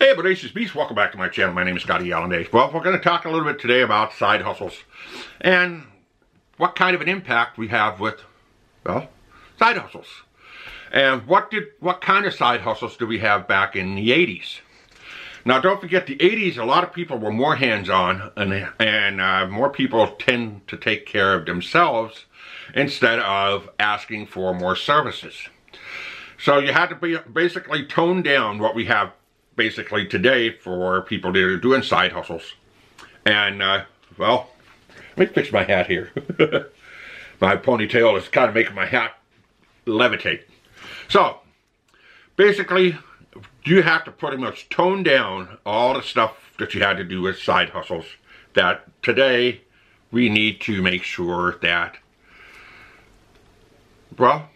Hey everybody, this is Beast. Welcome back to my channel. My name is ScottyAllenDay. Well, we're going to talk a little bit today about side hustles and what kind of an impact we have with, well, side hustles. And what kind of side hustles do we have back in the 80s? Now, don't forget, the 80s, a lot of people were more hands-on, and more people tend to take care of themselves instead of asking for more services. So you had to basically tone down what we have basically today for people that are doing side hustles. And, well, let me fix my hat here. My ponytail is kind of making my hat levitate. So, basically, you have to pretty much tone down all the stuff that you had to do with side hustles that today we need to make sure that, well,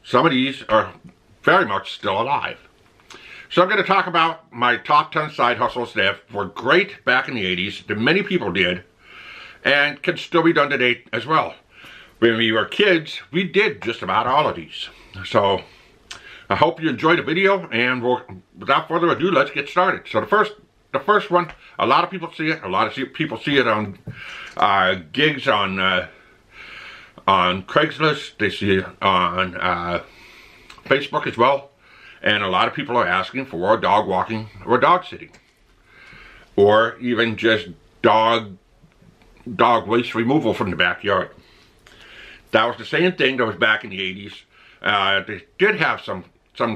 some of these are very much still alive. So I'm going to talk about my top 10 side hustles that were great back in the 80s, that many people did, and can still be done today as well. When we were kids, we did just about all of these. So I hope you enjoyed the video, and without further ado, let's get started. So the first one, a lot of people see it. A lot of people see it on gigs on Craigslist. They see it on Facebook as well. And a lot of people are asking for dog walking or dog sitting. Or even just dog waste removal from the backyard. That was the same thing that was back in the 80s. They did have some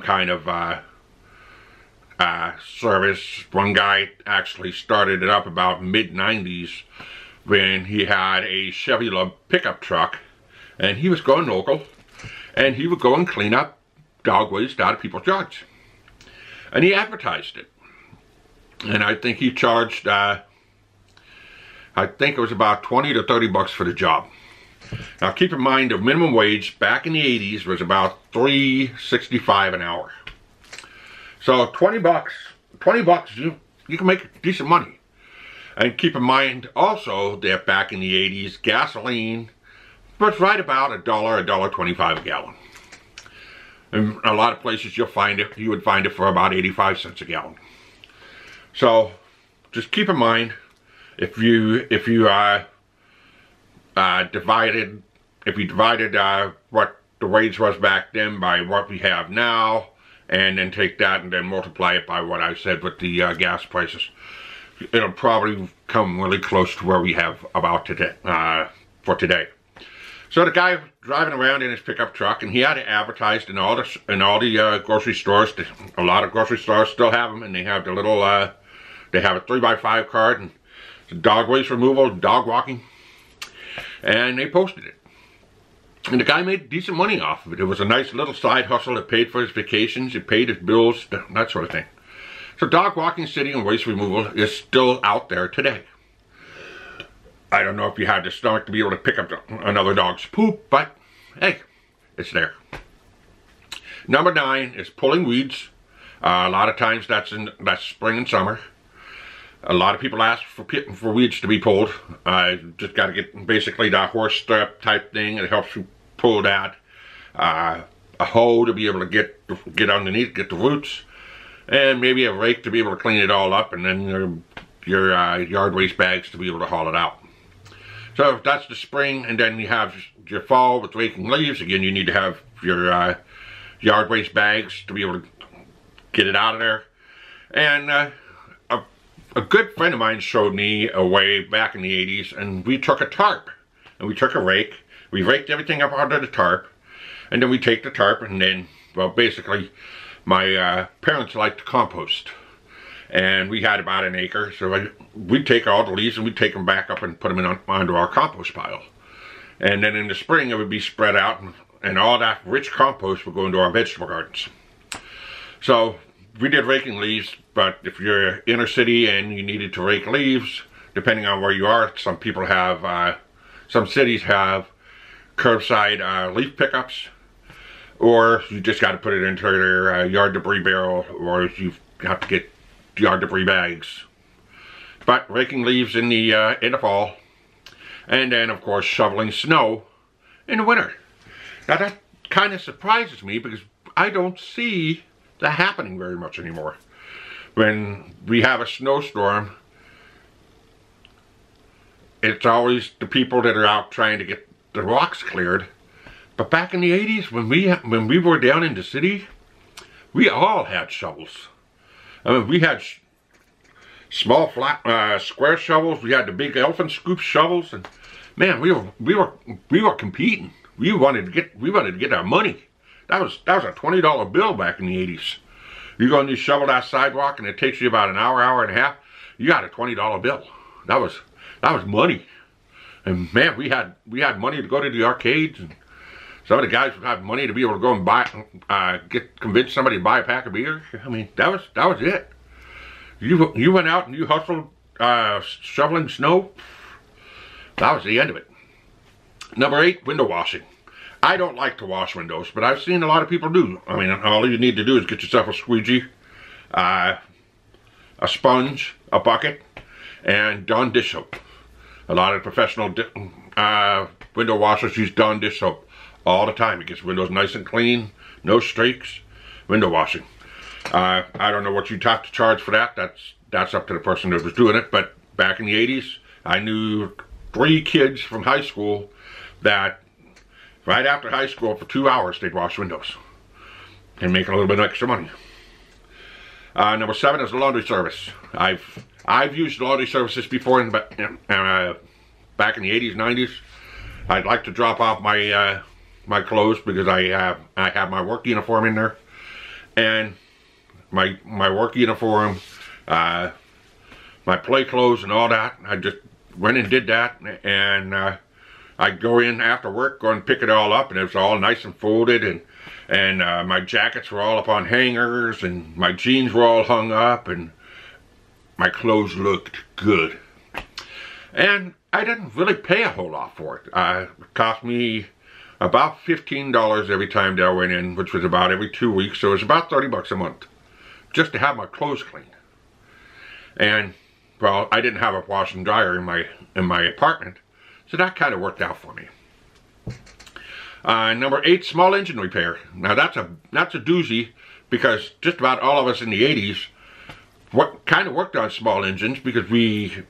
kind of service. One guy actually started it up about mid-90s when he had a Chevy pickup truck. And he was going local. And he would go and clean up dog waste out of people's yards. And he advertised it. And I think he charged, I think it was about 20 to 30 bucks for the job. Now keep in mind, the minimum wage back in the 80s was about $3.65 an hour. So 20 bucks, you can make decent money. And keep in mind also that back in the 80s, gasoline was right about $1.25 a gallon. In a lot of places you would find it for about 85 cents a gallon. So just keep in mind, if you divided what the wage was back then by what we have now, and then take that and then multiply it by what I said with the gas prices, it'll probably come really close to where we have about today for today. So the guy driving around in his pickup truck, and he had it advertised in all the grocery stores. A lot of grocery stores still have them, and they have the little, they have a 3x5 card, and it's dog waste removal, dog walking, and they posted it. And the guy made decent money off of it. It was a nice little side hustle. It paid for his vacations, it paid his bills, that sort of thing. So dog walking, sitting, and waste removal is still out there today. I don't know if you had the stomach to be able to pick up another dog's poop, but hey, it's there. Number 9 is pulling weeds. A lot of times that's spring and summer. A lot of people ask for weeds to be pulled. Just got to get basically the horse strap type thing. It helps you pull that. A hoe to be able to get underneath, get the roots, and maybe a rake to be able to clean it all up, and then your yard waste bags to be able to haul it out. So that's the spring, and then you have your fall with raking leaves. Again, you need to have your yard waste bags to be able to get it out of there. And a good friend of mine showed me a way back in the 80s, and we took a tarp, and we took a rake. We raked everything up under the tarp, and then we take the tarp, and then, well, basically, my parents liked to compost. And we had about an acre, so we'd take all the leaves and we'd take them back up and put them onto our compost pile. And then in the spring it would be spread out, and all that rich compost would go into our vegetable gardens. So we did raking leaves, but if you're inner city and you needed to rake leaves, depending on where you are, some people have, some cities have curbside leaf pickups, or you just got to put it into their yard debris barrel, or you have to get yard debris bags. But raking leaves in the fall, and then of course shoveling snow in the winter. Now that kind of surprises me because I don't see that happening very much anymore. when we have a snowstorm, it's always the people that are out trying to get the rocks cleared. But back in the 80s, when we were down in the city, we all had shovels. I mean, we had small flat square shovels. We had the big elephant scoop shovels, and man, we were competing. We wanted to get our money. That was a $20 bill back in the 80s. You go and you shovel that sidewalk, and it takes you about an hour and a half. You got a $20 bill. That was money. And man, we had money to go to the arcades, and some of the guys had money to be able to go and buy, convince somebody to buy a pack of beer. I mean, that was it. You went out and you hustled, shoveling snow. That was the end of it. Number 8, window washing. I don't like to wash windows, but I've seen a lot of people do. I mean, all you need to do is get yourself a squeegee, a sponge, a bucket, and Dawn dish soap. A lot of professional window washers use Dawn dish soap all the time. It gets windows nice and clean, no streaks. Window washing. I don't know what you'd have to charge for that. That's up to the person that was doing it. But back in the 80s, I knew 3 kids from high school that right after high school for 2 hours they'd wash windows and make a little bit of extra money. Number 7 is the laundry service. I've used laundry services before, back in the 80s, 90s. I'd like to drop off my my clothes because I have my work uniform in there, and my work uniform, my play clothes and all that. I just went and did that, and I'd go in after work, go and pick it all up, and it was all nice and folded, and my jackets were all up on hangers, and my jeans were all hung up, and my clothes looked good. And I didn't really pay a whole lot for it. It cost me about $15 every time that I went in, which was about every 2 weeks, so it was about 30 bucks a month just to have my clothes clean. And well, I didn't have a washer and dryer in my apartment, so that kind of worked out for me. Number 8, small engine repair. Now that's a doozy, because just about all of us in the 80s kind of worked on small engines, because we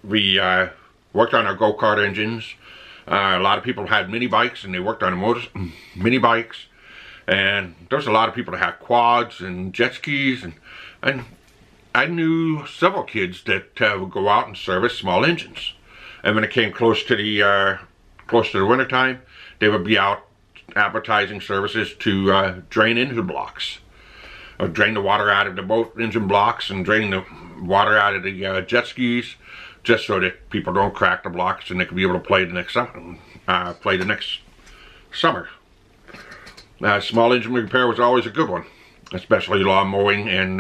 worked on our go-kart engines. A lot of people had mini bikes, and they worked on mini bikes. And there was a lot of people that had quads and jet skis, and I knew several kids that would go out and service small engines. And when it came close to the winter time, they would be out advertising services to drain engine blocks, or drain the water out of the boat engine blocks, and drain the water out of the jet skis, just so that people don't crack the blocks and they can be able to play the next summer. Small engine repair was always a good one, especially lawn mowing, and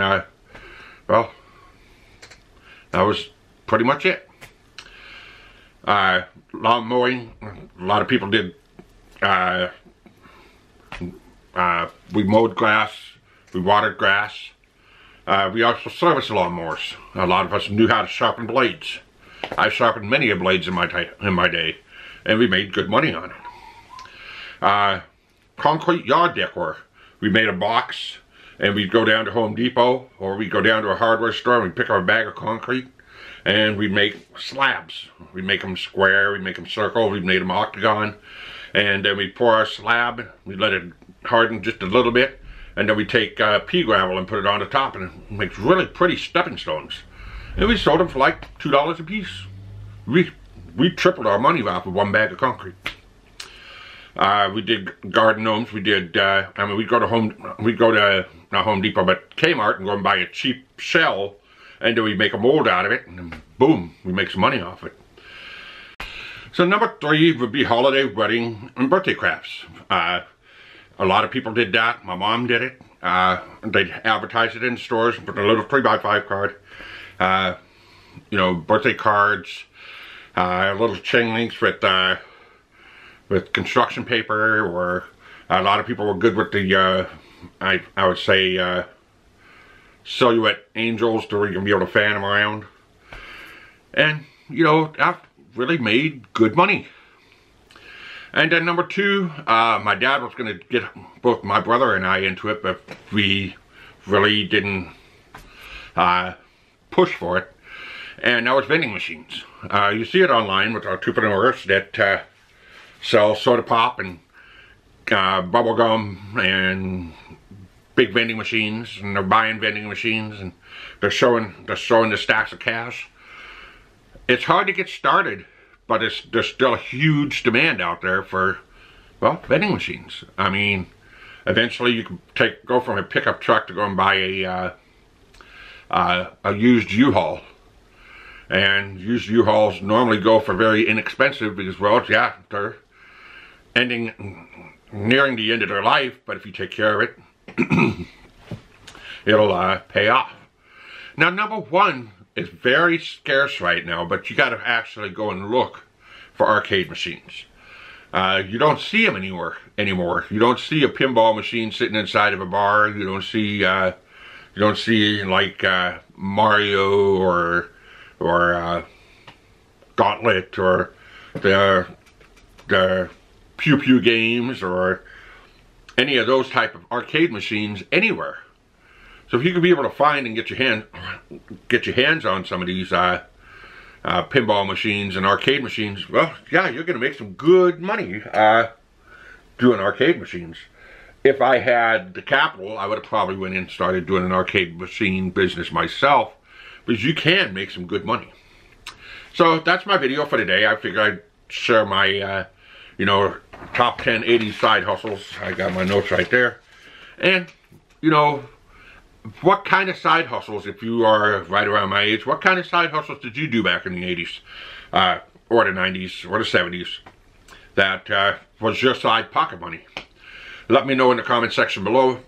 well, that was pretty much it. Lawn mowing, a lot of people did. We mowed grass, we watered grass. We also serviced lawnmowers. A lot of us knew how to sharpen blades. I sharpened many blades in my day, and we made good money on it. Concrete yard decor. We made a box, and we'd go down to Home Depot, or we'd go down to a hardware store, and we'd pick up a bag of concrete, and we'd make slabs. We'd make them square, we'd make them circle, we'd make them octagon, and then we'd pour our slab, we'd let it harden just a little bit, and then we'd take pea gravel and put it on the top, and it makes really pretty stepping stones. And we sold them for like $2 a piece. We tripled our money off of one bag of concrete. We did garden gnomes. We did. I mean, we'd go to not Home Depot, but Kmart, and go and buy a cheap shell, and then we make a mold out of it, and then boom, we make some money off it. So number 3 would be holiday, wedding, and birthday crafts. A lot of people did that. My mom did it. They'd advertise it in stores with a little 3x5 card. You know, birthday cards, little chain links with construction paper, or a lot of people were good with the, I would say, silhouette angels to where you can be able to fan them around. And, you know, that really made good money. And then number 2, my dad was going to get both my brother and I into it, but we really didn't push for it, and that was vending machines. You see it online with entrepreneurs that sell soda pop and bubble gum and big vending machines, and they're buying vending machines, and they're showing the stacks of cash. It's hard to get started, but there's still a huge demand out there for, well, vending machines. I mean, eventually you can go from a pickup truck to go and buy a used U-Haul. And used U-Hauls normally go for very inexpensive because, well, yeah, they're nearing the end of their life, but if you take care of it, it'll pay off. Now, number one is very scarce right now, but you got to actually go and look for arcade machines. You don't see them anymore. You don't see a pinball machine sitting inside of a bar. You don't see like Mario or Gauntlet or the Pew Pew games or any of those type of arcade machines anywhere. So if you could be able to find and get your hands on some of these pinball machines and arcade machines, well, yeah, you're going to make some good money doing arcade machines. If I had the capital, I would have probably went in and started doing an arcade machine business myself, because you can make some good money. So that's my video for today. I figured I'd share my, you know, top 10 80s side hustles. I got my notes right there. And, you know, what kind of side hustles, if you are right around my age, what kind of side hustles did you do back in the 80s or the 90s or the 70s that was your side pocket money? Let me know in the comment section below.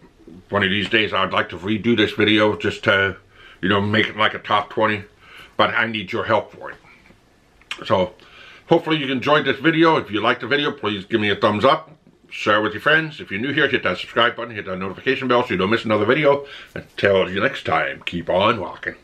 One of these days I'd like to redo this video just to, you know, make it like a top 20, but I need your help for it. So hopefully you enjoyed this video. If you liked the video, please give me a thumbs up. Share with your friends. If you're new here, hit that subscribe button, hit that notification bell so you don't miss another video. Until you next time, keep on walking.